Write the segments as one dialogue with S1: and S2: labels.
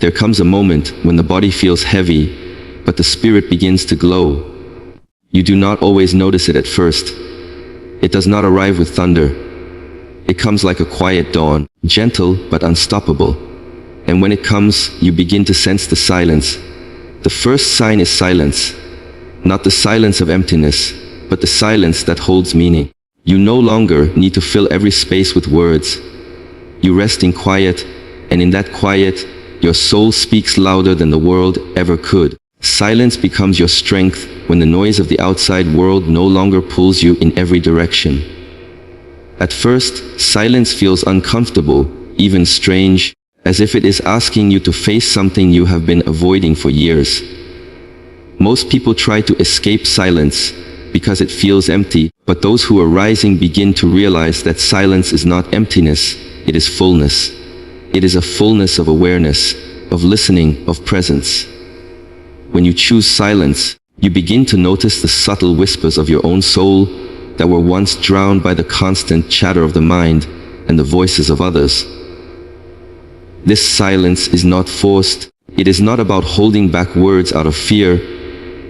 S1: There comes a moment when the body feels heavy, but the spirit begins to glow. You do not always notice it at first. It does not arrive with thunder. It comes like a quiet dawn, gentle but unstoppable. And when it comes, you begin to sense the silence. The first sign is silence. Not the silence of emptiness, but the silence that holds meaning. You no longer need to fill every space with words. You rest in quiet, and in that quiet, your soul speaks louder than the world ever could. Silence becomes your strength when the noise of the outside world no longer pulls you in every direction. At first, silence feels uncomfortable, even strange, as if it is asking you to face something you have been avoiding for years. Most people try to escape silence because it feels empty, but those who are rising begin to realize that silence is not emptiness, it is fullness. It is a fullness of awareness, of listening, of presence. When you choose silence, you begin to notice the subtle whispers of your own soul that were once drowned by the constant chatter of the mind and the voices of others. This silence is not forced. It is not about holding back words out of fear.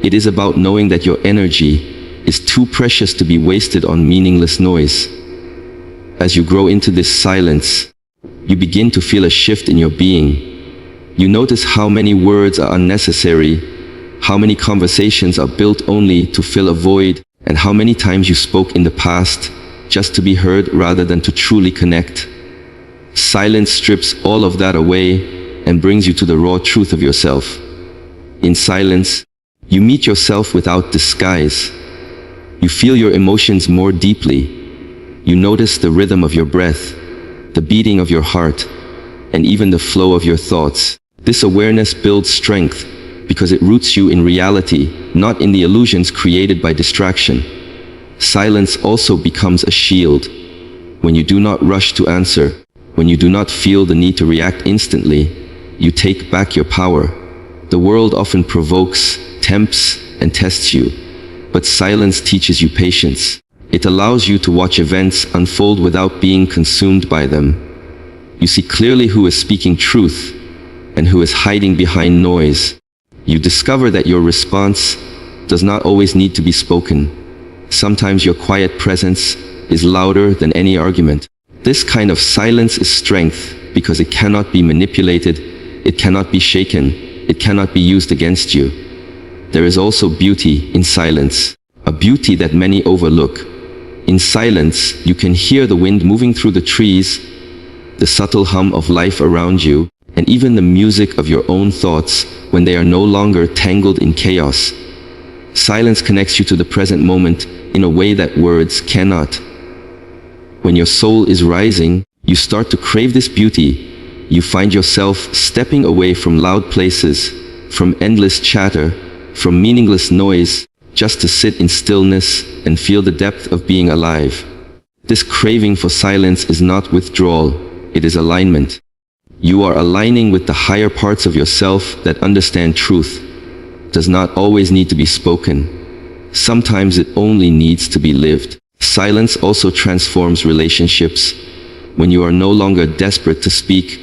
S1: It is about knowing that your energy is too precious to be wasted on meaningless noise. As you grow into this silence, you begin to feel a shift in your being. You notice how many words are unnecessary, how many conversations are built only to fill a void, and how many times you spoke in the past just to be heard rather than to truly connect. Silence strips all of that away and brings you to the raw truth of yourself. In silence, you meet yourself without disguise. You feel your emotions more deeply. You notice the rhythm of your breath, the beating of your heart, and even the flow of your thoughts. This awareness builds strength because it roots you in reality, not in the illusions created by distraction. Silence also becomes a shield. When you do not rush to answer, when you do not feel the need to react instantly, you take back your power. The world often provokes, tempts, and tests you, but silence teaches you patience. It allows you to watch events unfold without being consumed by them. You see clearly who is speaking truth and who is hiding behind noise. You discover that your response does not always need to be spoken. Sometimes your quiet presence is louder than any argument. This kind of silence is strength because it cannot be manipulated, it cannot be shaken, it cannot be used against you. There is also beauty in silence, a beauty that many overlook. In silence, you can hear the wind moving through the trees, the subtle hum of life around you, and even the music of your own thoughts when they are no longer tangled in chaos. Silence connects you to the present moment in a way that words cannot. When your soul is rising, you start to crave this beauty. You find yourself stepping away from loud places, from endless chatter, from meaningless noise, just to sit in stillness and feel the depth of being alive. This craving for silence is not withdrawal, it is alignment. You are aligning with the higher parts of yourself that understand truth. It does not always need to be spoken. Sometimes it only needs to be lived. Silence also transforms relationships. When you are no longer desperate to speak,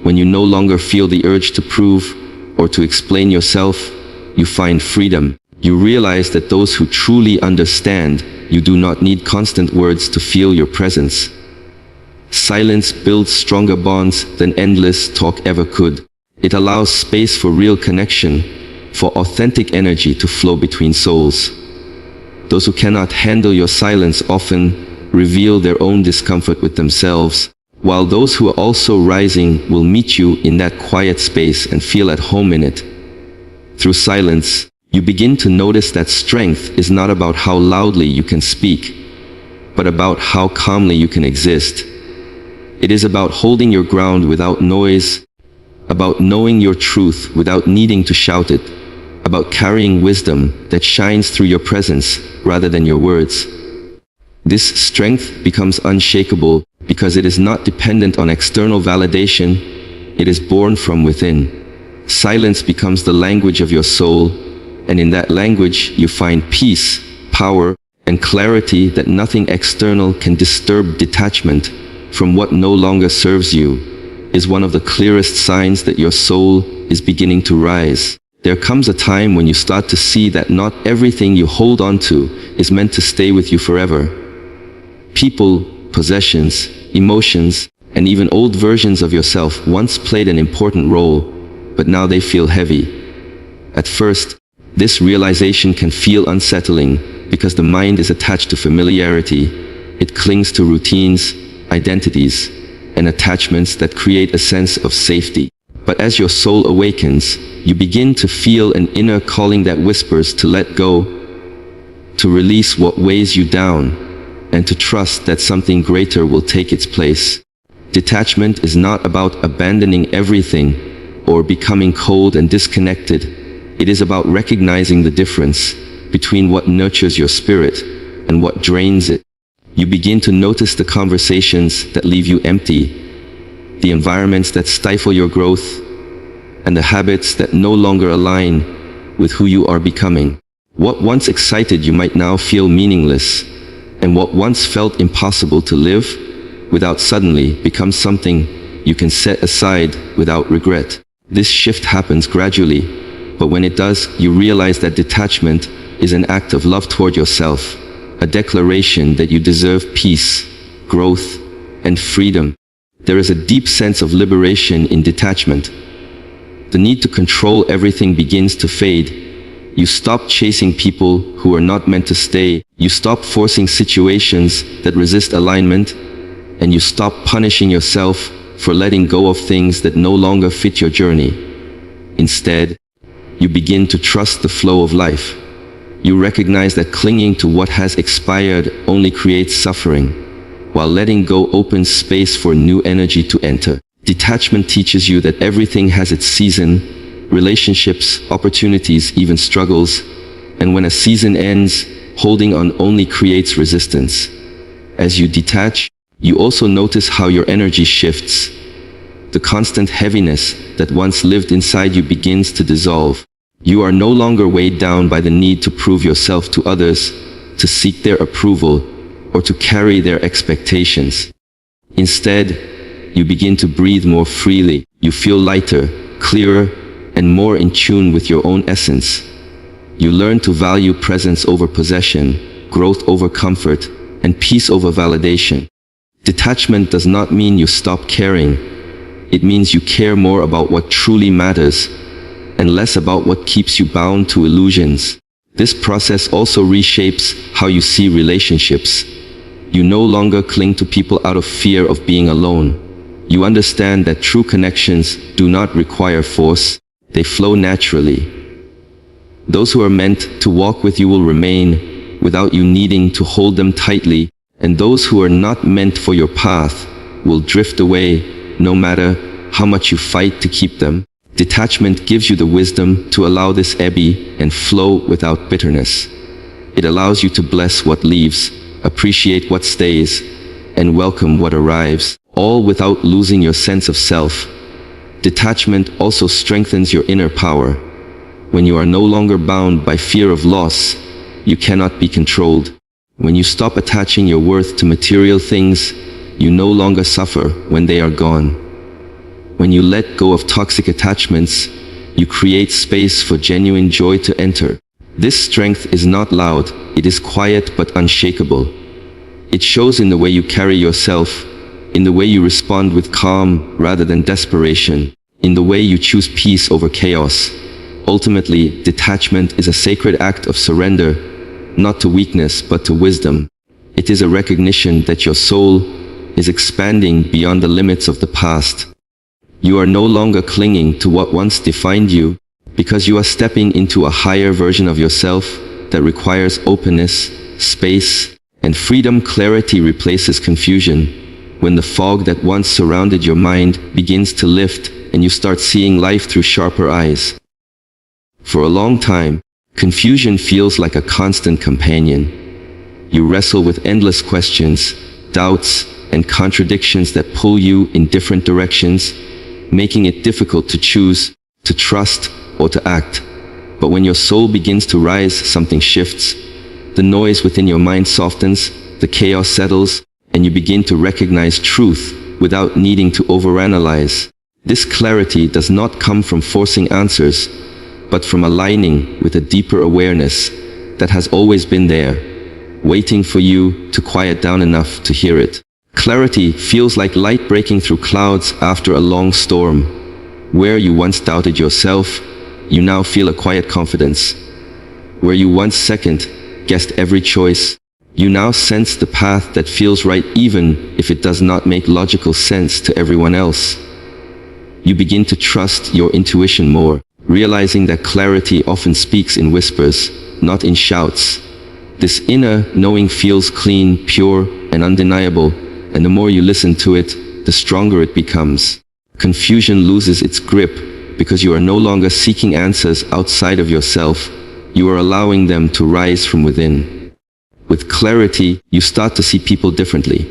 S1: when you no longer feel the urge to prove or to explain yourself, you find freedom. You realize that those who truly understand you do not need constant words to feel your presence. Silence builds stronger bonds than endless talk ever could. It allows space for real connection, for authentic energy to flow between souls. Those who cannot handle your silence often reveal their own discomfort with themselves, while those who are also rising will meet you in that quiet space and feel at home in it. Through silence, you begin to notice that strength is not about how loudly you can speak, but about how calmly you can exist. It is about holding your ground without noise, about knowing your truth without needing to shout it, about carrying wisdom that shines through your presence rather than your words. This strength becomes unshakable because it is not dependent on external validation, it is born from within. Silence becomes the language of your soul, and in that language you find peace, power, and clarity that nothing external can disturb. Detachment from what no longer serves you is one of the clearest signs that your soul is beginning to rise. There comes a time when you start to see that not everything you hold on to is meant to stay with you forever. People, possessions, emotions, and even old versions of yourself once played an important role, but now they feel heavy. At first, this realization can feel unsettling because the mind is attached to familiarity. It clings to routines, identities, and attachments that create a sense of safety. But as your soul awakens, you begin to feel an inner calling that whispers to let go, to release what weighs you down, and to trust that something greater will take its place. Detachment is not about abandoning everything or becoming cold and disconnected. It is about recognizing the difference between what nurtures your spirit and what drains it. You begin to notice the conversations that leave you empty, the environments that stifle your growth, and the habits that no longer align with who you are becoming. What once excited you might now feel meaningless, and what once felt impossible to live without suddenly become something you can set aside without regret. This shift happens gradually, but when it does, you realize that detachment is an act of love toward yourself, a declaration that you deserve peace, growth, and freedom. There is a deep sense of liberation in detachment. The need to control everything begins to fade. You stop chasing people who are not meant to stay. You stop forcing situations that resist alignment, and you stop punishing yourself for letting go of things that no longer fit your journey. Instead, you begin to trust the flow of life. You recognize that clinging to what has expired only creates suffering, while letting go opens space for new energy to enter. Detachment teaches you that everything has its season, relationships, opportunities, even struggles, and when a season ends, holding on only creates resistance. As you detach, you also notice how your energy shifts. The constant heaviness that once lived inside you begins to dissolve. You are no longer weighed down by the need to prove yourself to others, to seek their approval, or to carry their expectations. Instead, you begin to breathe more freely. You feel lighter, clearer, and more in tune with your own essence. You learn to value presence over possession, growth over comfort, and peace over validation. Detachment does not mean you stop caring. It means you care more about what truly matters and less about what keeps you bound to illusions. This process also reshapes how you see relationships. You no longer cling to people out of fear of being alone. You understand that true connections do not require force, they flow naturally. Those who are meant to walk with you will remain without you needing to hold them tightly, and those who are not meant for your path will drift away no matter how much you fight to keep them. Detachment gives you the wisdom to allow this ebb and flow without bitterness. It allows you to bless what leaves, appreciate what stays, and welcome what arrives, all without losing your sense of self. Detachment also strengthens your inner power. When you are no longer bound by fear of loss, you cannot be controlled. When you stop attaching your worth to material things, you no longer suffer when they are gone. When you let go of toxic attachments, you create space for genuine joy to enter. This strength is not loud, it is quiet but unshakable. It shows in the way you carry yourself, in the way you respond with calm rather than desperation, in the way you choose peace over chaos. Ultimately, detachment is a sacred act of surrender, not to weakness but to wisdom. It is a recognition that your soul is expanding beyond the limits of the past. You are no longer clinging to what once defined you, because you are stepping into a higher version of yourself that requires openness, space, and freedom. Clarity replaces confusion. When the fog that once surrounded your mind begins to lift and you start seeing life through sharper eyes. For a long time, confusion feels like a constant companion. You wrestle with endless questions, doubts, and contradictions that pull you in different directions, making it difficult to choose, to trust, or to act. But when your soul begins to rise, something shifts. The noise within your mind softens, the chaos settles, and you begin to recognize truth without needing to overanalyze. This clarity does not come from forcing answers, but from aligning with a deeper awareness that has always been there, waiting for you to quiet down enough to hear it. Clarity feels like light breaking through clouds after a long storm. Where you once doubted yourself, you now feel a quiet confidence. Where you once second-guessed every choice, you now sense the path that feels right even if it does not make logical sense to everyone else. You begin to trust your intuition more, realizing that clarity often speaks in whispers, not in shouts. This inner knowing feels clean, pure, and undeniable, and the more you listen to it, the stronger it becomes. Confusion loses its grip because you are no longer seeking answers outside of yourself. You are allowing them to rise from within. With clarity, you start to see people differently.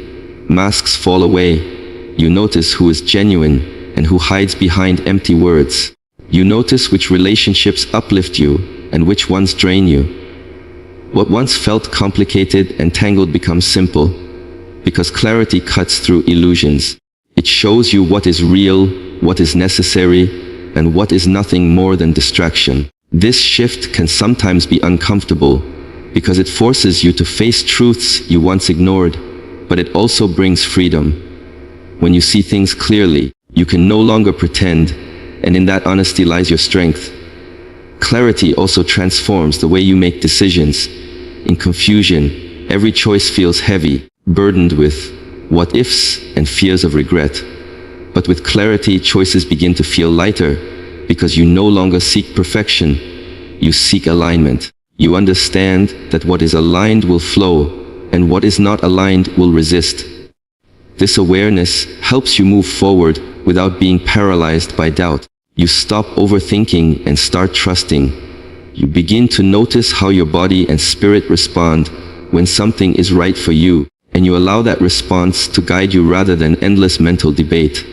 S1: Masks fall away. You notice who is genuine and who hides behind empty words. You notice which relationships uplift you and which ones drain you. What once felt complicated and tangled becomes simple, because clarity cuts through illusions. It shows you what is real, what is necessary, and what is nothing more than distraction. This shift can sometimes be uncomfortable, because it forces you to face truths you once ignored, but it also brings freedom. When you see things clearly, you can no longer pretend, and in that honesty lies your strength. Clarity also transforms the way you make decisions. In confusion, every choice feels heavy, burdened with what-ifs and fears of regret. But with clarity, choices begin to feel lighter, because you no longer seek perfection, you seek alignment. You understand that what is aligned will flow, and what is not aligned will resist. This awareness helps you move forward without being paralyzed by doubt. You stop overthinking and start trusting. You begin to notice how your body and spirit respond when something is right for you, and you allow that response to guide you rather than endless mental debate.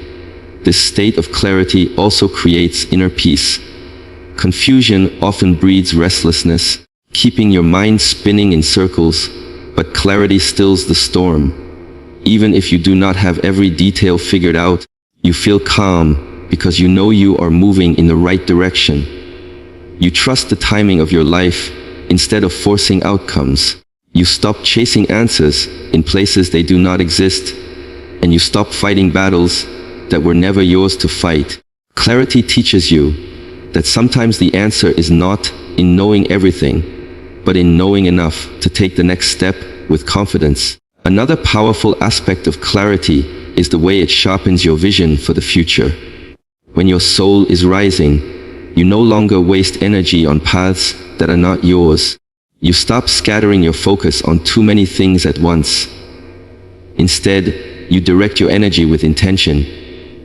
S1: This state of clarity also creates inner peace. Confusion often breeds restlessness, keeping your mind spinning in circles, but clarity stills the storm. Even if you do not have every detail figured out, you feel calm because you know you are moving in the right direction. You trust the timing of your life instead of forcing outcomes. You stop chasing answers in places they do not exist, and you stop fighting battles that were never yours to fight. Clarity teaches you that sometimes the answer is not in knowing everything, but in knowing enough to take the next step with confidence. Another powerful aspect of clarity is the way it sharpens your vision for the future. When your soul is rising, you no longer waste energy on paths that are not yours. You stop scattering your focus on too many things at once. Instead, you direct your energy with intention.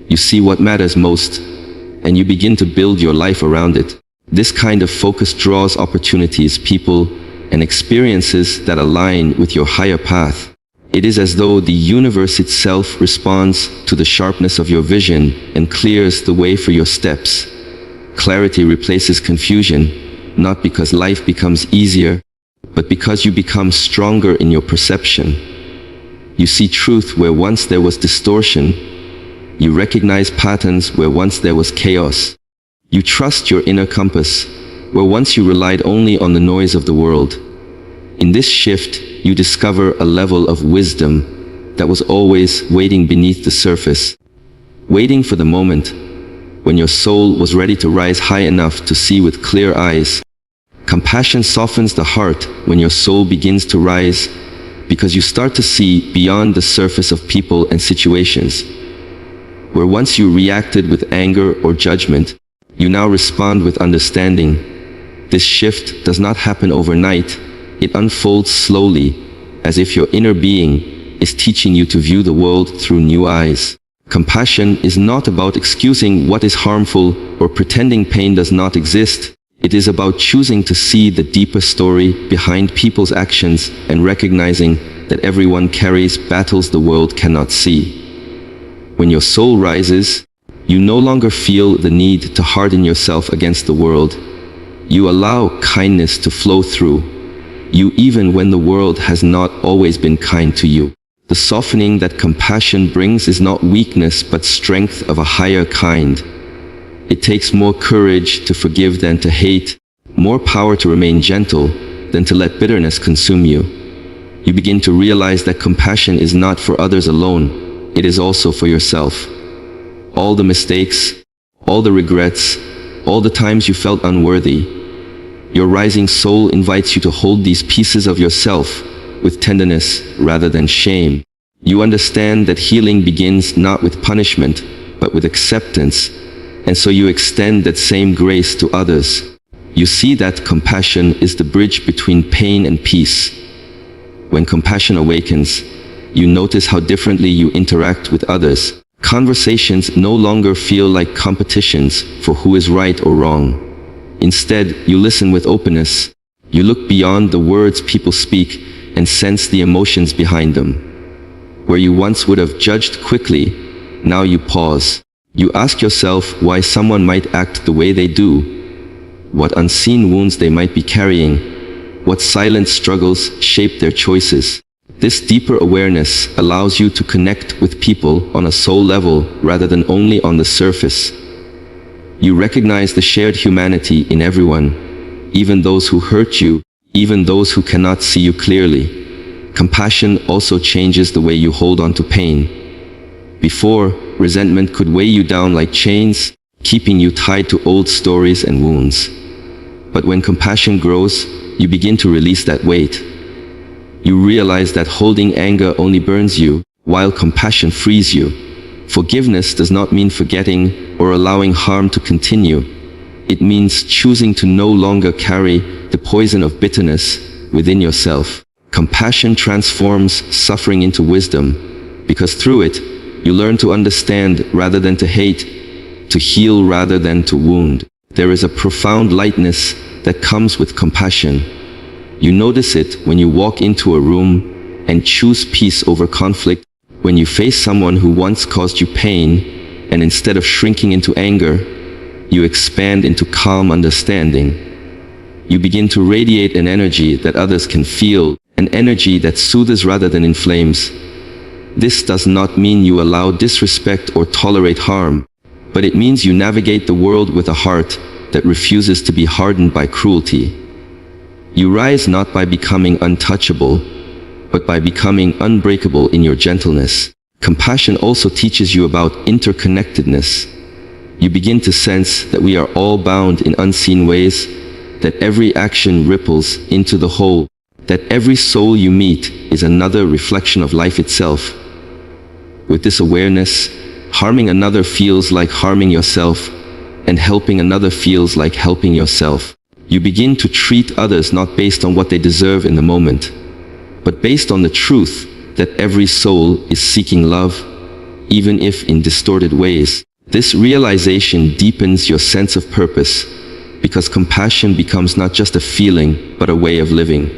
S1: You see what matters most, and you begin to build your life around it. This kind of focus draws opportunities, people, and experiences that align with your higher path. It is as though the universe itself responds to the sharpness of your vision and clears the way for your steps. Clarity replaces confusion, not because life becomes easier, but because you become stronger in your perception. You see truth where once there was distortion. You recognize patterns where once there was chaos. You trust your inner compass, where once you relied only on the noise of the world. In this shift, you discover a level of wisdom that was always waiting beneath the surface, waiting for the moment when your soul was ready to rise high enough to see with clear eyes. Compassion softens the heart when your soul begins to rise, because you start to see beyond the surface of people and situations. Where once you reacted with anger or judgment, you now respond with understanding. This shift does not happen overnight. It unfolds slowly, as if your inner being is teaching you to view the world through new eyes. Compassion is not about excusing what is harmful or pretending pain does not exist. It is about choosing to see the deeper story behind people's actions and recognizing that everyone carries battles the world cannot see. When your soul rises, you no longer feel the need to harden yourself against the world. You allow kindness to flow through you even when the world has not always been kind to you. The softening that compassion brings is not weakness but strength of a higher kind. It takes more courage to forgive than to hate, more power to remain gentle than to let bitterness consume you. You begin to realize that compassion is not for others alone, it is also for yourself. All the mistakes, all the regrets, all the times you felt unworthy, your rising soul invites you to hold these pieces of yourself with tenderness rather than shame. You understand that healing begins not with punishment, but with acceptance, and so you extend that same grace to others. You see that compassion is the bridge between pain and peace. When compassion awakens, you notice how differently you interact with others. Conversations no longer feel like competitions for who is right or wrong. Instead, you listen with openness. You look beyond the words people speak and sense the emotions behind them. Where you once would have judged quickly, now you pause. You ask yourself why someone might act the way they do, what unseen wounds they might be carrying, what silent struggles shape their choices. This deeper awareness allows you to connect with people on a soul level rather than only on the surface. You recognize the shared humanity in everyone, even those who hurt you, even those who cannot see you clearly. Compassion also changes the way you hold on to pain. Before, resentment could weigh you down like chains, keeping you tied to old stories and wounds. But when compassion grows, you begin to release that weight. You realize that holding anger only burns you, while compassion frees you. Forgiveness does not mean forgetting or allowing harm to continue. It means choosing to no longer carry the poison of bitterness within yourself. Compassion transforms suffering into wisdom, because through it, you learn to understand rather than to hate, to heal rather than to wound. There is a profound lightness that comes with compassion. You notice it when you walk into a room and choose peace over conflict, when you face someone who once caused you pain, and instead of shrinking into anger, you expand into calm understanding. You begin to radiate an energy that others can feel, an energy that soothes rather than inflames. This does not mean you allow disrespect or tolerate harm, but it means you navigate the world with a heart that refuses to be hardened by cruelty. You rise not by becoming untouchable, but by becoming unbreakable in your gentleness. Compassion also teaches you about interconnectedness. You begin to sense that we are all bound in unseen ways, that every action ripples into the whole, that every soul you meet is another reflection of life itself. With this awareness, harming another feels like harming yourself, and helping another feels like helping yourself. You begin to treat others not based on what they deserve in the moment, but based on the truth that every soul is seeking love, even if in distorted ways. This realization deepens your sense of purpose, because compassion becomes not just a feeling, but a way of living.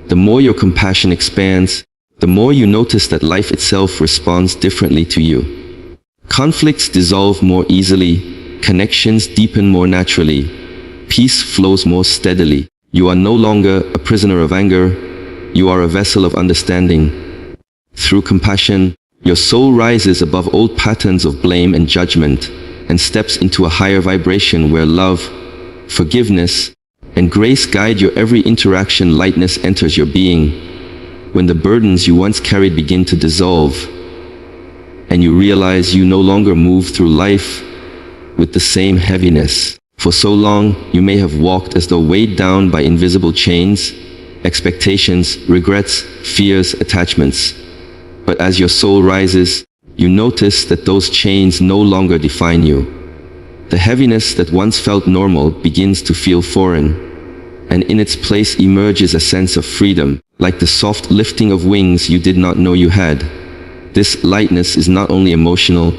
S1: The more your compassion expands, the more you notice that life itself responds differently to you. Conflicts dissolve more easily, connections deepen more naturally, peace flows more steadily. You are no longer a prisoner of anger, you are a vessel of understanding. Through compassion, your soul rises above old patterns of blame and judgment, and steps into a higher vibration where love, forgiveness, and grace guide your every interaction. Lightness enters your being. When the burdens you once carried begin to dissolve, and you realize you no longer move through life with the same heaviness. For so long, you may have walked as though weighed down by invisible chains, expectations, regrets, fears, attachments. But as your soul rises, you notice that those chains no longer define you. The heaviness that once felt normal begins to feel foreign, and in its place emerges a sense of freedom, like the soft lifting of wings you did not know you had. This lightness is not only emotional,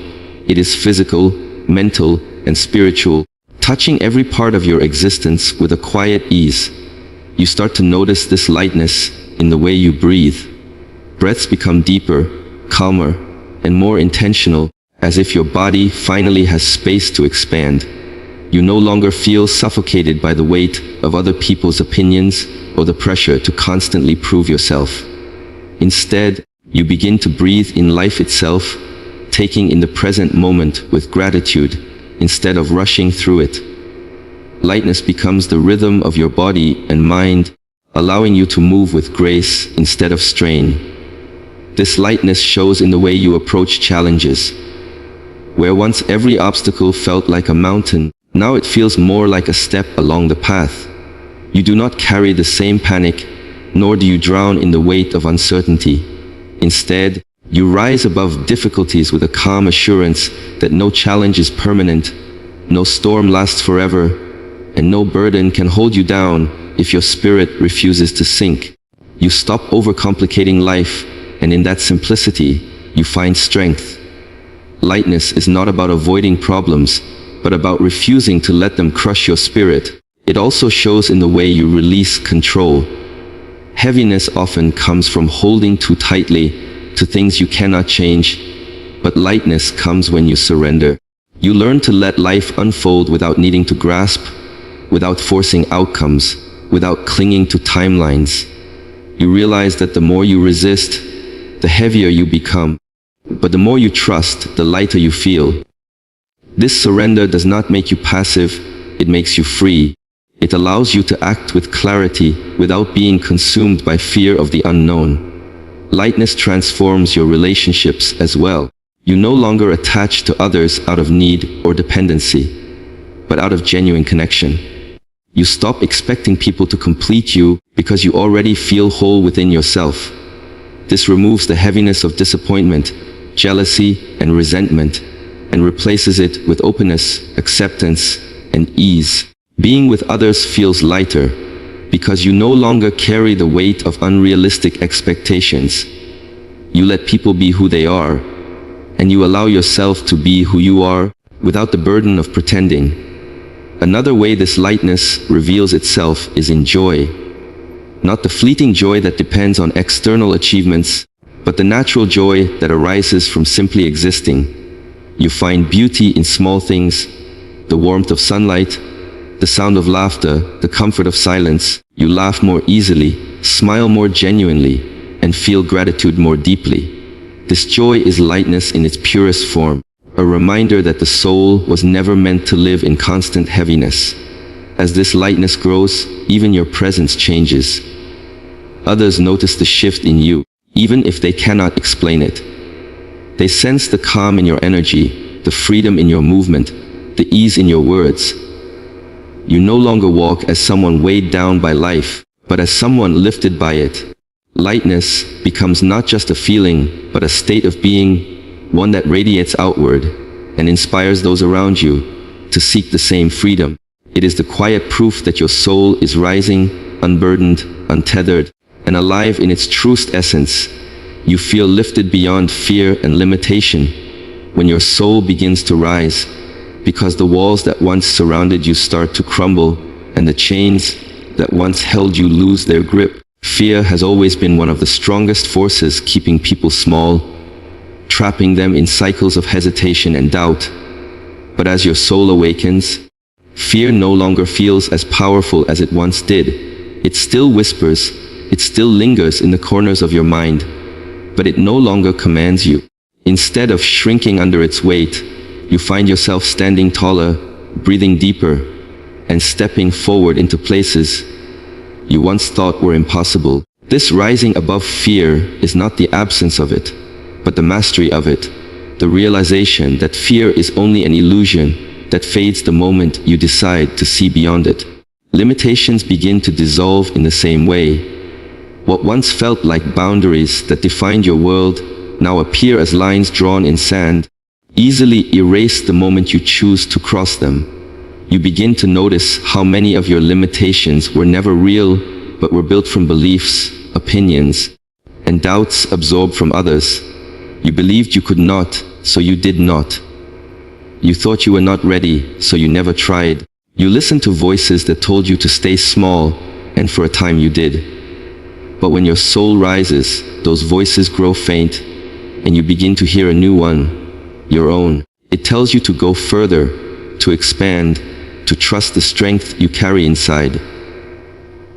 S1: it is physical, mental, and spiritual, touching every part of your existence with a quiet ease. You start to notice this lightness in the way you breathe. Breaths become deeper, calmer, and more intentional, as if your body finally has space to expand. You no longer feel suffocated by the weight of other people's opinions or the pressure to constantly prove yourself. Instead, You begin to breathe in life itself, taking in the present moment with gratitude instead of rushing through it. Lightness becomes the rhythm of your body and mind, allowing you to move with grace instead of strain. This lightness shows in the way you approach challenges. Where once every obstacle felt like a mountain, now it feels more like a step along the path. You do not carry the same panic, nor do you drown in the weight of uncertainty. Instead, you rise above difficulties with a calm assurance that no challenge is permanent, no storm lasts forever, and no burden can hold you down if your spirit refuses to sink. You stop overcomplicating life, and in that simplicity, you find strength. Lightness is not about avoiding problems, but about refusing to let them crush your spirit. It also shows in the way you release control. Heaviness often comes from holding too tightly to things you cannot change, but lightness comes when you surrender. You learn to let life unfold without needing to grasp, without forcing outcomes, without clinging to timelines. You realize that the more you resist, the heavier you become, but the more you trust, the lighter you feel. This surrender does not make you passive, it makes you free. It allows you to act with clarity without being consumed by fear of the unknown. Lightness transforms your relationships as well. You no longer attach to others out of need or dependency, but out of genuine connection. You stop expecting people to complete you because you already feel whole within yourself. This removes the heaviness of disappointment, jealousy, and resentment, and replaces it with openness, acceptance, and ease. Being with others feels lighter, because you no longer carry the weight of unrealistic expectations. You let people be who they are, and you allow yourself to be who you are, without the burden of pretending. Another way this lightness reveals itself is in joy. Not the fleeting joy that depends on external achievements, but the natural joy that arises from simply existing. You find beauty in small things, the warmth of sunlight, the sound of laughter, the comfort of silence. You laugh more easily, smile more genuinely, and feel gratitude more deeply. This joy is lightness in its purest form, a reminder that the soul was never meant to live in constant heaviness. As this lightness grows, even your presence changes. Others notice the shift in you, even if they cannot explain it. They sense the calm in your energy, the freedom in your movement, the ease in your words. You no longer walk as someone weighed down by life, but as someone lifted by it. Lightness becomes not just a feeling, but a state of being, one that radiates outward and inspires those around you to seek the same freedom. It is the quiet proof that your soul is rising, unburdened, untethered, and alive in its truest essence. You feel lifted beyond fear and limitation when your soul begins to rise, because the walls that once surrounded you start to crumble, and the chains that once held you lose their grip. Fear has always been one of the strongest forces keeping people small, trapping them in cycles of hesitation and doubt. But as your soul awakens, fear no longer feels as powerful as it once did. It still whispers, it still lingers in the corners of your mind, but it no longer commands you. Instead of shrinking under its weight, you find yourself standing taller, breathing deeper, and stepping forward into places you once thought were impossible. This rising above fear is not the absence of it, but the mastery of it, the realization that fear is only an illusion that fades the moment you decide to see beyond it. Limitations begin to dissolve in the same way. What once felt like boundaries that defined your world now appear as lines drawn in sand, easily erased the moment you choose to cross them. You begin to notice how many of your limitations were never real, but were built from beliefs, opinions, and doubts absorbed from others. You believed you could not, so you did not. You thought you were not ready, so you never tried. You listened to voices that told you to stay small, and for a time you did. But when your soul rises, those voices grow faint, and you begin to hear a new one, your own. It tells you to go further, to expand, to trust the strength you carry inside.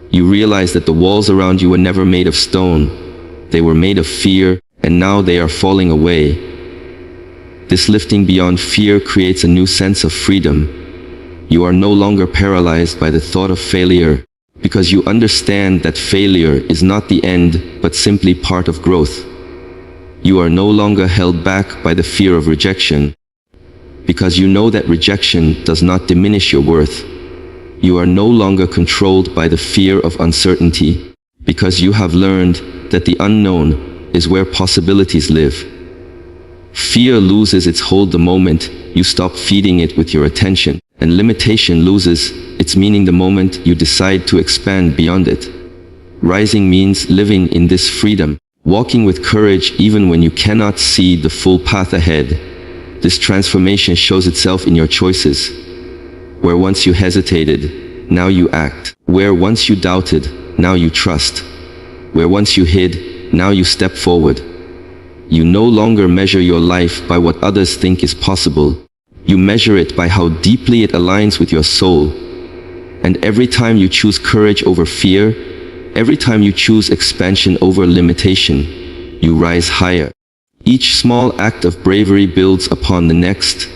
S1: You realize that the walls around you were never made of stone. They were made of fear, and now they are falling away. This lifting beyond fear creates a new sense of freedom. You are no longer paralyzed by the thought of failure, because you understand that failure is not the end, but simply part of growth. You are no longer held back by the fear of rejection, because you know that rejection does not diminish your worth. You are no longer controlled by the fear of uncertainty, because you have learned that the unknown is where possibilities live. Fear loses its hold the moment you stop feeding it with your attention, and limitation loses its meaning the moment you decide to expand beyond it. Rising means living in this freedom, walking with courage even when you cannot see the full path ahead. This transformation shows itself in your choices. Where once you hesitated, now you act. Where once you doubted, now you trust. Where once you hid, now you step forward. You no longer measure your life by what others think is possible. You measure it by how deeply it aligns with your soul. And every time you choose courage over fear, every time you choose expansion over limitation, you rise higher. Each small act of bravery builds upon the next,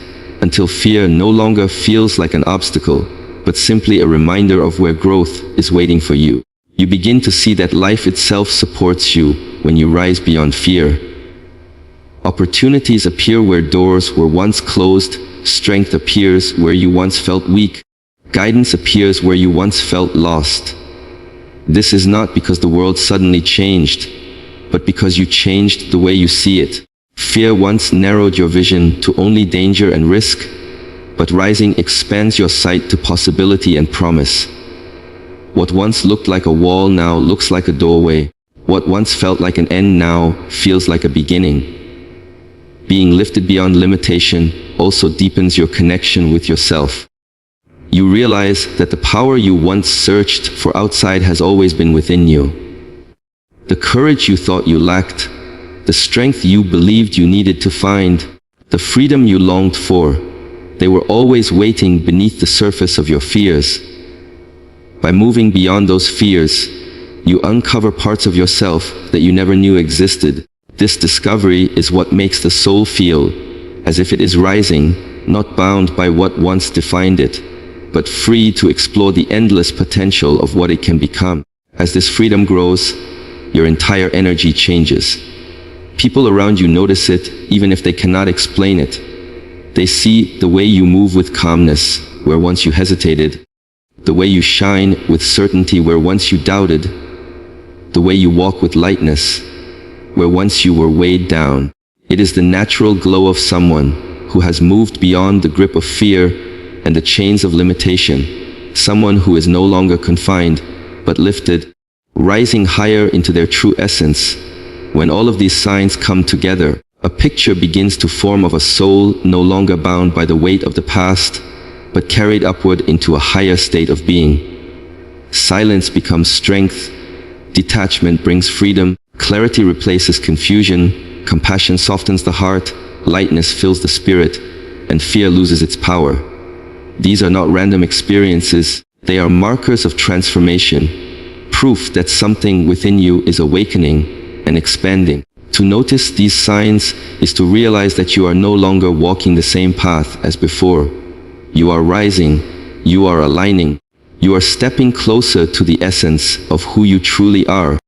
S1: until fear no longer feels like an obstacle, but simply a reminder of where growth is waiting for you. You begin to see that life itself supports you when you rise beyond fear. Opportunities appear where doors were once closed, strength appears where you once felt weak, guidance appears where you once felt lost. This is not because the world suddenly changed, but because you changed the way you see it. Fear once narrowed your vision to only danger and risk, but rising expands your sight to possibility and promise. What once looked like a wall now looks like a doorway. What once felt like an end now feels like a beginning. Being lifted beyond limitation also deepens your connection with yourself. You realize that the power you once searched for outside has always been within you. The courage you thought you lacked, the strength you believed you needed to find, the freedom you longed for, they were always waiting beneath the surface of your fears. By moving beyond those fears, you uncover parts of yourself that you never knew existed. This discovery is what makes the soul feel as if it is rising, not bound by what once defined it, but free to explore the endless potential of what it can become. As this freedom grows, your entire energy changes. People around you notice it, even if they cannot explain it. They see the way you move with calmness, where once you hesitated, the way you shine with certainty where once you doubted, the way you walk with lightness, where once you were weighed down. It is the natural glow of someone who has moved beyond the grip of fear and the chains of limitation, someone who is no longer confined, but lifted, rising higher into their true essence. When all of these signs come together, a picture begins to form of a soul no longer bound by the weight of the past, but carried upward into a higher state of being. Silence becomes strength, detachment brings freedom, clarity replaces confusion, compassion softens the heart, lightness fills the spirit, and fear loses its power. These are not random experiences, they are markers of transformation, proof that something within you is awakening and expanding. To notice these signs is to realize that you are no longer walking the same path as before. You are rising, you are aligning, you are stepping closer to the essence of who you truly are.